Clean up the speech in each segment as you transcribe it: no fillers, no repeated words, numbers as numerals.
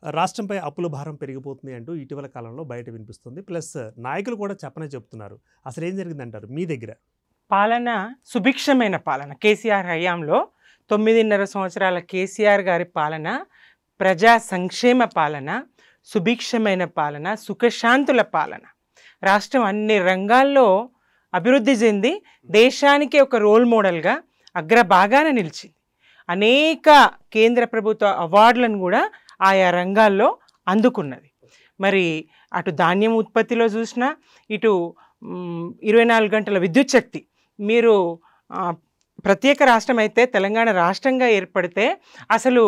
రాష్ట్రంపై అప్పుల భారం పెరిగిపోతుంది అంటూ ఇటీవల కాలంలో బయట వినిపిస్తుంది. ప్లస్ నాయకులు కూడా చెప్పనే చెప్తున్నారు. అసలు ఏం జరిగిందంటారు మీ దగ్గర? పాలన సుభిక్షమైన పాలన. కేసీఆర్ హయాంలో 9.5 సంవత్సరాల కేసీఆర్ గారి పాలన ప్రజా సంక్షేమ పాలన, సుభిక్షమైన పాలన, సుఖశాంతుల పాలన. రాష్ట్రం అన్ని రంగాల్లో అభివృద్ధి చెంది దేశానికి ఒక రోల్ మోడల్గా అగ్రభాగాన నిలిచింది. అనేక కేంద్ర ప్రభుత్వ అవార్డులను కూడా ఆయా రంగాల్లో అందుకున్నది. మరి అటు ధాన్యం ఉత్పత్తిలో చూసినా, ఇటు 24 గంటల విద్యుత్ శక్తి. మీరు ప్రత్యేక రాష్ట్రం అయితే తెలంగాణ రాష్ట్రంగా ఏర్పడితే అసలు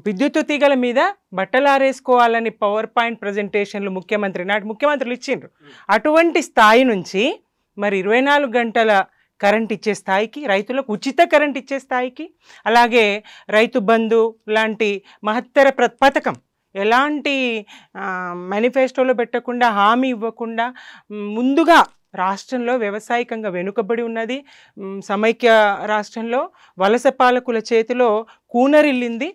విద్యుత్ తీగల మీద బట్టలు ఆరేసుకోవాలని పవర్ పాయింట్ ప్రజెంటేషన్లు నాటి ముఖ్యమంత్రులు ఇచ్చిండ్రు. అటువంటి స్థాయి నుంచి మరి 24 గంటల కరెంట్ ఇచ్చే స్థాయికి, రైతులకు ఉచిత కరెంట్ ఇచ్చే స్థాయికి, అలాగే రైతు బంధు లాంటి మహత్తర పథకం ఎలాంటి మేనిఫెస్టోలో పెట్టకుండా, హామీ ఇవ్వకుండా ముందుగా రాష్ట్రంలో వ్యవసాయకంగా వెనుకబడి ఉన్నది. సమైక్య రాష్ట్రంలో వలస పాలకుల చేతిలో కూనరిల్లింది.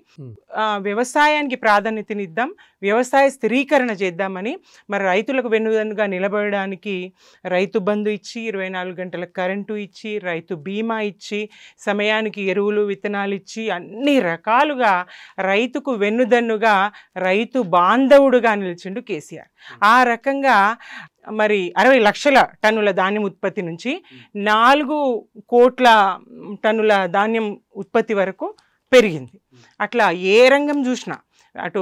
వ్యవసాయానికి ప్రాధాన్యతనిద్దాం, వ్యవసాయ స్థిరీకరణ చేద్దామని మరి రైతులకు వెన్నుదన్నుగా నిలబడడానికి రైతు బంధు ఇచ్చి, 24 గంటల కరెంటు ఇచ్చి, రైతు బీమా ఇచ్చి, సమయానికి ఎరువులు విత్తనాలు ఇచ్చి, అన్ని రకాలుగా రైతుకు వెన్నుదన్నుగా, రైతు బాంధవుడుగా నిలిచిండు కేసీఆర్. ఆ రకంగా మరి 60 లక్షల టన్నుల ధాన్యం ఉత్పత్తి నుంచి 4 కోట్ల టన్నుల ధాన్యం ఉత్పత్తి వరకు పెరిగింది. అట్లా ఏ రంగం చూసినా, అటు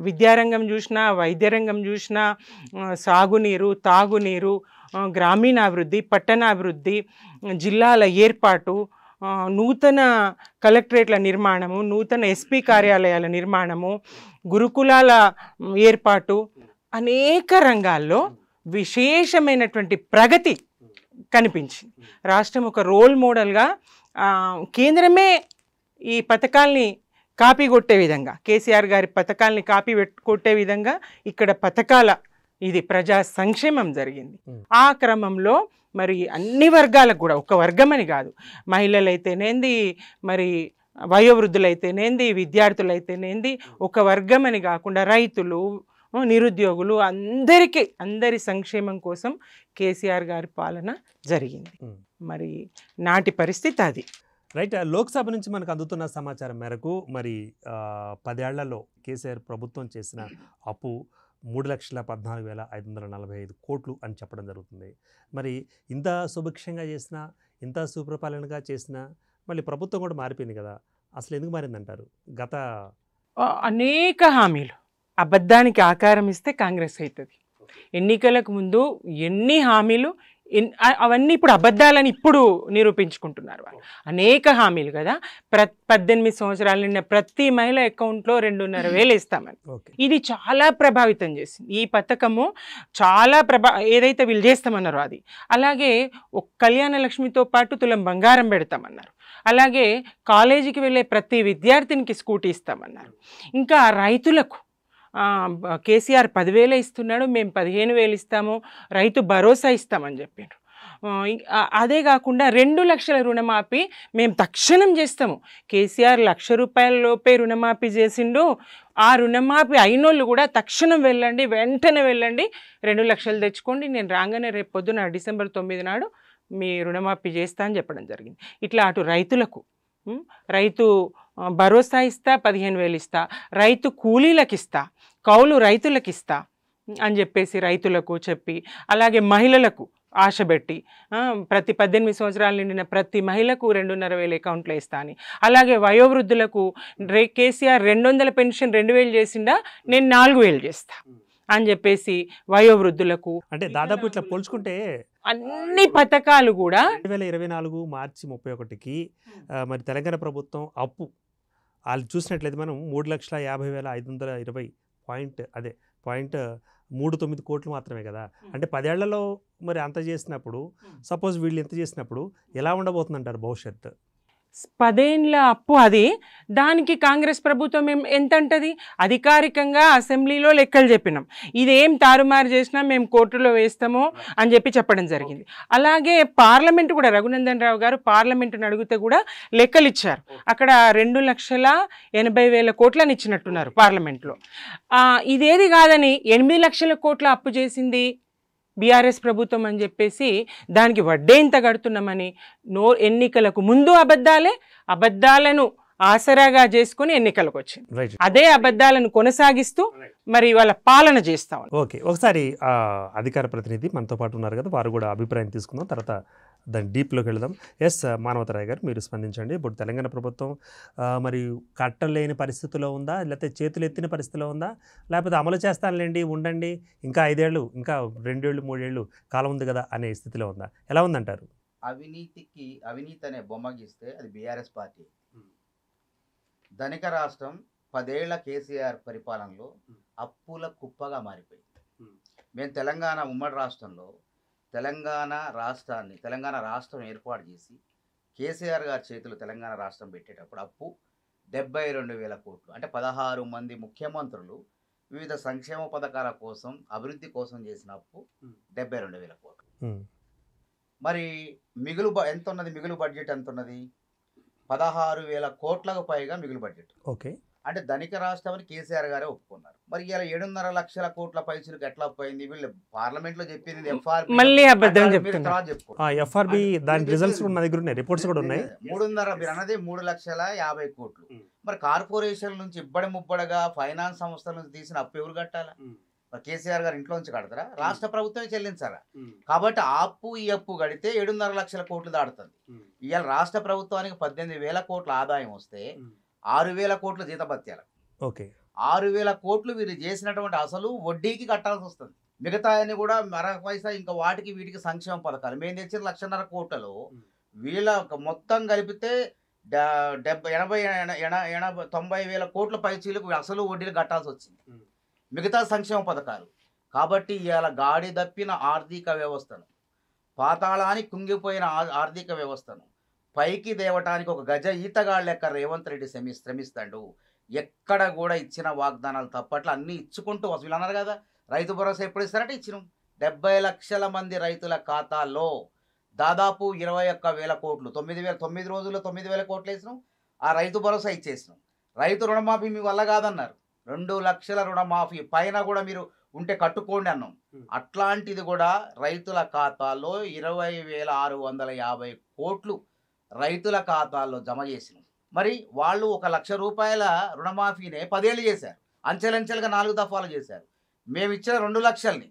విద్యారంగం చూసినా, వైద్య రంగం చూసినా, సాగునీరు, తాగునీరు, గ్రామీణాభివృద్ధి, పట్టణాభివృద్ధి, జిల్లాల ఏర్పాటు, నూతన కలెక్టరేట్ల నిర్మాణము, నూతన ఎస్పీ కార్యాలయాల నిర్మాణము, గురుకులాల ఏర్పాటు, అనేక రంగాల్లో విశేషమైనటువంటి ప్రగతి కనిపించింది. రాష్ట్రం ఒక రోల్ మోడల్గా, కేంద్రమే ఈ పథకాల్ని కాపీ కొట్టే విధంగా, కేసీఆర్ గారి పథకాల్ని కాపీ కొట్టే విధంగా ఇక్కడ పథకాల ఇది ప్రజా సంక్షేమం జరిగింది. ఆ క్రమంలో మరి అన్ని వర్గాలకు కూడా, ఒక వర్గం అని కాదు, మహిళలైతేనేంది, మరి వయోవృద్ధులైతేనేంది, విద్యార్థులైతేనేంది, ఒక వర్గం అని కాకుండా రైతులు, నిరుద్యోగులు, అందరి సంక్షేమం కోసం కేసీఆర్ గారి పాలన జరిగింది. మరి నాటి పరిస్థితి అది. రైట్. లోక్సభ నుంచి మనకు అందుతున్న సమాచారం మేరకు మరి 10 ఏళ్లలో కేసీఆర్ ప్రభుత్వం చేసిన అప్పు 3,14,545 కోట్లు అని చెప్పడం జరుగుతుంది. మరి ఇంత సుభిక్షంగా చేసిన, ఇంత సుప్రపాలనగా చేసిన, మళ్ళీ ప్రభుత్వం కూడా మారిపోయింది కదా, అసలు ఎందుకు మారిందంటారు? గత అనేక హామీలు అబద్ధానికి ఆకారం ఇస్తే కాంగ్రెస్ అవుతుంది. ఎన్నికలకు ముందు ఎన్ని హామీలు, అవన్నీ ఇప్పుడు అబద్ధాలని ఇప్పుడు నిరూపించుకుంటున్నారు వాళ్ళు. అనేక హామీలు కదా, 18 సంవత్సరాలు నిన్న ప్రతి మహిళ అకౌంట్లో 2,500,000 ఇస్తామని. ఇది చాలా ప్రభావితం చేసింది. ఈ పథకము చాలా ఏదైతే వీళ్ళు చేస్తామన్నారో అది. అలాగే కళ్యాణ లక్ష్మితో పాటు తులం బంగారం పెడతామన్నారు. అలాగే కాలేజీకి వెళ్ళే ప్రతి విద్యార్థినికి స్కూటీ ఇస్తామన్నారు. ఇంకా రైతులకు కేసీఆర్ 10,000 ఇస్తున్నాడు, మేము 15,000 ఇస్తాము, రైతు భరోసా ఇస్తామని చెప్పారు. అదే కాకుండా 2 లక్షల రుణమాఫీ మేము తక్షణం చేస్తాము. కేసీఆర్ ₹1,00,000 రుణమాఫీ చేసిండు. ఆ రుణమాఫీ అయినోళ్ళు కూడా తక్షణం వెళ్ళండి, వెంటనే వెళ్ళండి, 2 లక్షలు తెచ్చుకోండి, నేను రాగానే రేపు పొద్దున డిసెంబర్ 9 నాడు మీ రుణమాఫీ చేస్తా అని చెప్పడం జరిగింది. ఇట్లా అటు రైతులకు రైతు భరోసా ఇస్తా, 15,000 ఇస్తా, రైతు కూలీలకు ఇస్తా, కౌలు రైతులకు ఇస్తా అని చెప్పేసి రైతులకు చెప్పి, అలాగే మహిళలకు ఆశపెట్టి ప్రతి 18 సంవత్సరాలు నిండిన ప్రతి మహిళకు 2,500,000 అకౌంట్లో ఇస్తా అని, అలాగే వయోవృద్ధులకు కేసీఆర్ 200 పెన్షన్ 2,000 చేసిండా, నేను 4,000 చేస్తా అని చెప్పేసి వయోవృద్ధులకు, అంటే దాదాపు ఇట్లా పోల్చుకుంటే అన్ని పథకాలు కూడా 2024 మార్చి 31కి మరి తెలంగాణ ప్రభుత్వం అప్పు వాళ్ళు చూసినట్లయితే మనం 3,50,520 పాయింట్ 39 కోట్లు మాత్రమే కదా. అంటే 10 ఏళ్లలో మరి అంత చేసినప్పుడు, సపోజ్ వీళ్ళు ఎంత చేసినప్పుడు ఎలా ఉండబోతుందంటారు భవిష్యత్తు? 10 ఏళ్ల అప్పు అది. దానికి కాంగ్రెస్ ప్రభుత్వం ఎంత అంటది? అధికారికంగా అసెంబ్లీలో లెక్కలు చెప్పినాం, ఇదేం తారుమారు చేసినా మేము కోర్టులో వేస్తాము అని చెప్పడం జరిగింది. అలాగే పార్లమెంట్ కూడా రఘునందన్ రావు గారు పార్లమెంటును అడిగితే కూడా లెక్కలు ఇచ్చారు. అక్కడ 2,80,000 కోట్లని ఇచ్చినట్టున్నారు పార్లమెంట్లో. ఇదేది కాదని 8 లక్షల కోట్ల అప్పు చేసింది బీఆర్ఎస్ ప్రభుత్వం అని చెప్పేసి దానికి వడ్డే ఇంత కడుతున్నామని ఎన్నికలకు ముందు అబద్ధాలను ఆసరాగా చేసుకుని ఎన్నికలకు వచ్చింది. అదే అబద్ధాలను కొనసాగిస్తూ మరి వాళ్ళ పాలన చేస్తా ఉన్నారు. ఓకే, ఒకసారి అధికార ప్రతినిధి మనతో పాటు ఉన్నారు కదా, వారు కూడా అభిప్రాయం తీసుకుందాం, తర్వాత దాని డీప్లోకి వెళదాం. ఎస్ మానవతరాయ్ గారు, మీరు స్పందించండి. ఇప్పుడు తెలంగాణ ప్రభుత్వం మరి కట్టలేని పరిస్థితిలో ఉందా, లేకపోతే చేతులు ఎత్తిన పరిస్థితిలో ఉందా, లేకపోతే అమలు చేస్తానులేండి ఉండండి ఇంకా 5 ఏళ్ళు ఇంకా 2 ఏళ్ళు 3 ఏళ్ళు కాలం ఉంది కదా అనే స్థితిలో ఉందా? ఎలా ఉందంటారు? అవినీతి అనే బొమ్మ గీస్తే అది బీఆర్ఎస్ పార్టీ. ధనిక రాష్ట్రం 10 ఏళ్ల కేసీఆర్ పరిపాలనలో అప్పుల కుప్పగా మారిపోయింది. మేము తెలంగాణ ఉమ్మడి రాష్ట్రంలో తెలంగాణ రాష్ట్రం ఏర్పాటు చేసి కేసీఆర్ గారి చేతులు తెలంగాణ రాష్ట్రం పెట్టేటప్పుడు అప్పు 72,000 కోట్లు. అంటే 16 మంది ముఖ్యమంత్రులు వివిధ సంక్షేమ పథకాల కోసం అభివృద్ధి కోసం చేసిన అప్పు 72,000 కోట్లు. మరి ఎంత ఉన్నది? మిగులు బడ్జెట్ ఎంత ఉన్నది? 16,000 కోట్లకు పైగా మిగులు బడ్జెట్. ఓకే, అంటే ధనిక రాష్ట్రం అని కేసీఆర్ గారే ఒప్పుకున్నారు. మరి ఇలా 7.5 లక్షల కోట్ల పైసలకు ఎట్లా పోయింది? వీళ్ళు పార్లమెంట్ లో చెప్పింది మళ్ళీ అబద్ధం చెప్తున్నారు. 3,50,000 కోట్లు. మరి కార్పొరేషన్ నుంచి ఇబ్బడి ముబ్బడగా ఫైనాన్స్ సంస్థల నుంచి తీసిన అప్పు ఎవరు కట్టాలా? కేసీఆర్ గారు ఇంట్లో నుంచి కడతారా? రాష్ట్ర ప్రభుత్వమే చెల్లించాలా? కాబట్టి ఈ అప్పు గడితే 7.5 లక్షల కోట్లు దాడుతుంది. ఇవాళ రాష్ట్ర ప్రభుత్వానికి 18,000 కోట్ల ఆదాయం వస్తే 6,000 కోట్ల జీతభత్యాలు. ఓకే, 6,000 కోట్లు వీరు చేసినటువంటి అసలు వడ్డీకి కట్టాల్సి వస్తుంది. మిగతా అన్ని కూడా మరొక పైసా ఇంకా వీటికి సంక్షేమ పథకాలు. మేము తెచ్చిన 1,50,000 కోట్లలో వీళ్ళ మొత్తం కలిపితే 90,000 కోట్ల పైచీలకు అసలు వడ్డీలు కట్టాల్సి వచ్చింది, మిగతా సంక్షేమ పథకాలు. కాబట్టి ఇవాళ గాడి దప్పిన ఆర్థిక వ్యవస్థను, పాతాళానికి కుంగిపోయిన ఆర్థిక వ్యవస్థను పైకి దేవటానికి ఒక గజ ఈతగాళ్ళ లెక్క రేవంత్ రెడ్డి శ్రమిస్తాడు. ఎక్కడ కూడా ఇచ్చిన వాగ్దానాలు తప్పట్లు అన్నీ ఇచ్చుకుంటూ వీళ్ళు అన్నారు కదా, రైతు భరోసా ఎప్పుడు ఇస్తారంటే ఇచ్చినాం. 70 లక్షల మంది రైతుల ఖాతాల్లో దాదాపు 21,000 కోట్లు, 9 రోజుల్లో 9,000 కోట్లు వేసినాం. ఆ రైతు భరోసా ఇచ్చేసినాం. రైతు రుణమాఫీ మీ వల్ల కాదన్నారు. 2 లక్షల రుణమాఫీ పైన కూడా మీరు ఉంటే కట్టుకోండి అన్నాం. అట్లాంటిది కూడా రైతుల ఖాతాల్లో 20,650 కోట్లు రైతుల ఖాతాల్లో జమ చేసినాం. మరి వాళ్ళు 1,00,000 రూపాయల రుణమాఫీనే 10 ఏళ్ళు చేశారు, అంచెలంచెలుగా 4 దఫాలు చేశారు. మేము ఇచ్చిన 2 లక్షల్ని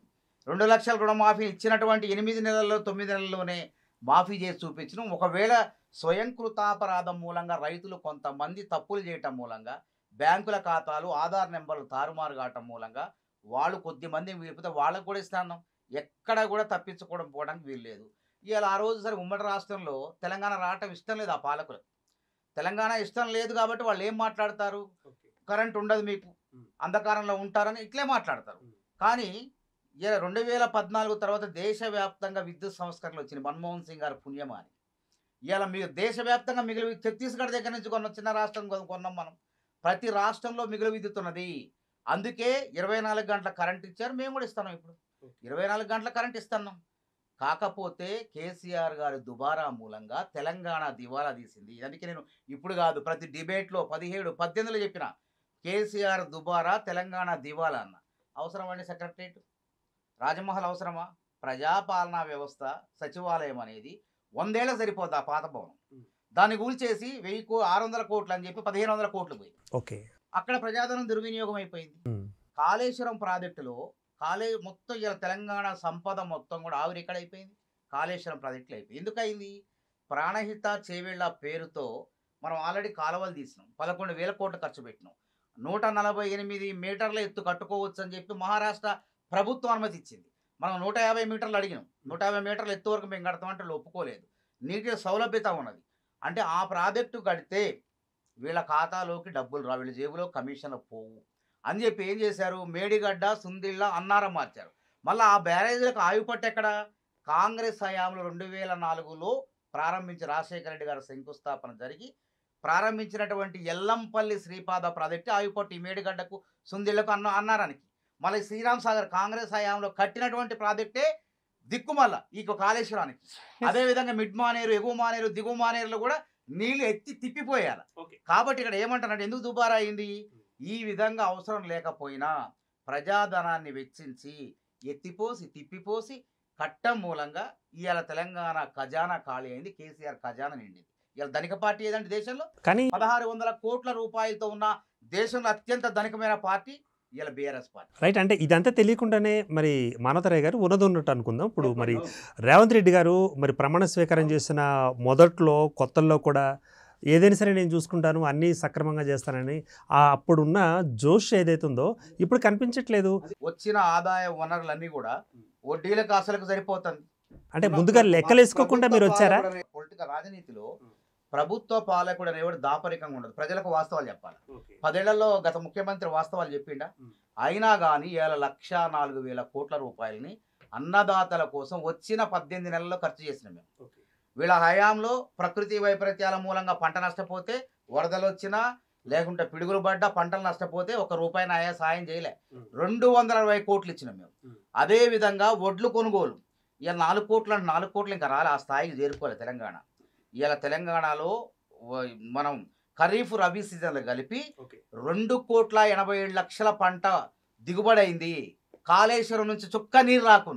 2 లక్షల రుణమాఫీ ఇచ్చినటువంటి 8 నెలల్లో 9 నెలల్లోనే మాఫీ చేసి చూపించడం. ఒకవేళ స్వయంకృతాపరాధం మూలంగా రైతులు కొంతమంది తప్పులు చేయటం మూలంగా బ్యాంకుల ఖాతాలు ఆధార్ నెంబర్లు తారుమారు కావటం మూలంగా వాళ్ళు కొద్దిమంది వీలిపోతే వాళ్ళకు కూడా ఇస్తాను. ఎక్కడ కూడా తప్పించుకోవడం పోవడానికి వీలు లేదు. ఇవాళ ఆ రోజు సరే ఉమ్మడి రాష్ట్రంలో తెలంగాణ రావటం ఇష్టం లేదు ఆ పాలకులు. తెలంగాణ ఇష్టం లేదు కాబట్టి వాళ్ళు ఏం మాట్లాడతారు? కరెంట్ ఉండదు మీకు, అంధకారంలో ఉంటారని ఇట్లే మాట్లాడతారు. కానీ 2014 తర్వాత దేశవ్యాప్తంగా విద్యుత్ సంస్కరణలు వచ్చినాయి, మన్మోహన్ సింగ్ గారు పుణ్యమాని. ఇవాళ మీరు దేశవ్యాప్తంగా మిగులు ఛత్తీస్గఢ్ దగ్గర నుంచి కొన్న చిన్న రాష్ట్రం కొన్నాం మనం. ప్రతి రాష్ట్రంలో మిగులు విద్యుత్ ఉన్నది. అందుకే 24 గంటల కరెంట్ ఇచ్చారు. మేము కూడా ఇస్తున్నాం. ఇప్పుడు 24 గంటల కరెంట్ ఇస్తున్నాం. కాకపోతే కేసీఆర్ గారి దుబారా మూలంగా తెలంగాణ దివాలా తీసింది. అందుకే నేను ఇప్పుడు కాదు, ప్రతి డిబేట్లో 17, 18లో చెప్పిన కేసీఆర్ దుబారా తెలంగాణ దివాలా అన్న. అవసరం అండి సెక్రటరేట్, రాజమహల్ అవసరమా? ప్రజాపాలనా వ్యవస్థ సచివాలయం అనేది 100 ఏళ్ళకి సరిపోద్ది. ఆ పాత భవనం దాన్ని కూల్చేసి 600 కోట్లు అని చెప్పి 1,500 కోట్లు పోయి ఓకే, అక్కడ ప్రజాధనం దుర్వినియోగం అయిపోయింది. కాళేశ్వరం ప్రాజెక్టులో మొత్తం ఇలా తెలంగాణ సంపద మొత్తం కూడా ఆవిరి ఎక్కడ అయిపోయింది? కాళేశ్వరం ప్రాజెక్టులు అయిపోయింది. ఎందుకయింది? ప్రాణహిత చేవేళ్ల పేరుతో మనం ఆల్రెడీ కాలువలు తీసినాం, 11,000 కోట్లు ఖర్చు పెట్టినాం. 148 మీటర్ల ఎత్తు కట్టుకోవచ్చు అని చెప్పి మహారాష్ట్ర ప్రభుత్వం అనుమతి ఇచ్చింది. మనం 150 మీటర్లు అడిగినాం. 150 మీటర్ల ఎత్తు వరకు మేము కడతామంటే ఒప్పుకోలేదు. నీటి సౌలభ్యత ఉన్నది. అంటే ఆ ప్రాజెక్టు కడితే వీళ్ళ ఖాతాలోకి డబ్బులు రా, వీళ్ళ జేబులో కమిషన్లు పోవు అని చెప్పి ఏం చేశారు? మేడిగడ్డ, సుందిళ్ళ, అన్నారం మార్చారు. మళ్ళీ ఆ బ్యారేజీలకు ఆయుపట్టు ఎక్కడ? కాంగ్రెస్ హయాంలో 2004లో ప్రారంభించి రాజశేఖర రెడ్డి గారు శంకుస్థాపన జరిగి ప్రారంభించినటువంటి ఎల్లంపల్లి శ్రీపాద ప్రాజెక్టు ఆగిపోట్టి మేడిగడ్డకు సుందిళ్లకు అన్నారానికి మళ్ళీ శ్రీరామ్ సాగర్ కాంగ్రెస్ హయాంలో కట్టినటువంటి ప్రాజెక్టే దిక్కుమల్ల ఈ కాళేశ్వరానికి. అదేవిధంగా మిడ్ మానేరు, ఎగువ మానేరు, దిగువ మానేరులో కూడా నీళ్లు ఎత్తి తిప్పిపోయారు. కాబట్టి ఇక్కడ ఏమంటారంటే ఎందుకు దుబారా అయింది? ఈ విధంగా అవసరం లేకపోయినా ప్రజాధనాన్ని వెచ్చించి ఎత్తిపోసి తిప్పిపోసి కట్టం మూలంగా ఇవాళ తెలంగాణ ఖజానా ఖాళీ అయింది, కేసీఆర్ ఖజానా నిండింది. ఇవాళ ధనిక పార్టీ ఏదంటే దేశంలో కానీ 1600 కోట్ల రూపాయలతో ఉన్న దేశంలో అత్యంత ధనికమైన పార్టీ ఇలా బీఆర్ఎస్ పార్టీ. రైట్. అంటే ఇదంతా తెలియకుండానే మరి మానవతరాయ్ గారు ఉన్నట్టు అనుకుందాం. ఇప్పుడు మరి రేవంత్ రెడ్డి గారు మరి ప్రమాణ స్వీకారం చేసిన మొదట్లో కొత్తల్లో కూడా ఏదైనా సరే నేను చూసుకుంటాను, అన్నీ సక్రమంగా చేస్తానని అప్పుడున్న జోష్ ఏదైతే ఉందో ఇప్పుడు కనిపించట్లేదు. వచ్చిన ఆదాయ వనరులన్నీ కూడా వడ్డీలకు అసలుకు సరిపోతుంది. అంటే ముందుగా లెక్కలేసుకోకుండా మీరు వచ్చారా? పొలిటికల్ రాజనీతిలో ప్రభుత్వ పాలకుడు అనేవాడు దాపరికంగా ఉండదు, ప్రజలకు వాస్తవాలు చెప్పాలి. 10 ఏళ్లలో గత ముఖ్యమంత్రి వాస్తవాలు చెప్పిండా? అయినా కానీ 1,04,000 కోట్ల రూపాయలని అన్నదాతల కోసం వచ్చిన 18 నెలల్లో ఖర్చు చేసిన మేము. వీళ్ళ హయాంలో ప్రకృతి వైపరీత్యాల మూలంగా పంట నష్టపోతే, వరదలు వచ్చినా లేకుంటే పిడుగులు పడ్డా పంటలు నష్టపోతే ₹1 ఆయా సాయం చేయలే. 220 కోట్లు ఇచ్చినాం మేము. అదే విధంగా వడ్లు కొనుగోలు ఇవాళ 4 కోట్లు ఇంకా రాలే, ఆ స్థాయికి చేరుకోవాలి తెలంగాణ. ఇవాళ తెలంగాణలో మనం ఖరీఫ్ రబీ సీజన్లు కలిపి 2,87,00,000 పంట దిగుబడి అయింది. కాళేశ్వరం నుంచి చుక్క నీరు రాకున్నా